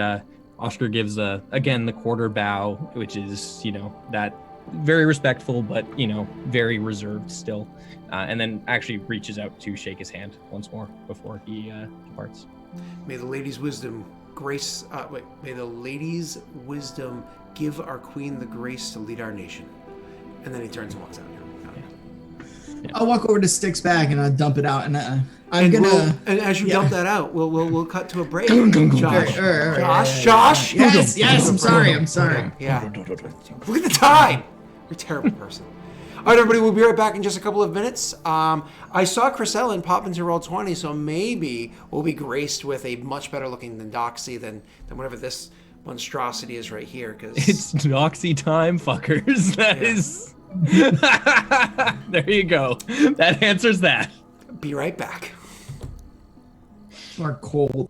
Speaker 3: Oscar gives again the quarter bow, which is that. Very respectful, but very reserved still, and then actually reaches out to shake his hand once more before he departs.
Speaker 1: May the lady's wisdom May the lady's wisdom give our queen the grace to lead our nation. And then he turns and walks out.
Speaker 3: Yeah.
Speaker 2: I'll walk over to Stick's bag and I'll dump it out, and and
Speaker 1: as you dump that out, we'll cut to a break.
Speaker 2: Josh. Yes. I'm sorry.
Speaker 1: Yeah. Look at the time. You're a terrible person. All right, everybody, we'll be right back in just a couple of minutes. I saw Chris Ellen pop into Roll20, so maybe we'll be graced with a much better looking than Doxy than whatever this monstrosity is right here. Cause
Speaker 3: it's Doxy time, fuckers. That is. There you go. That answers that.
Speaker 1: Be right back.
Speaker 2: Are cold.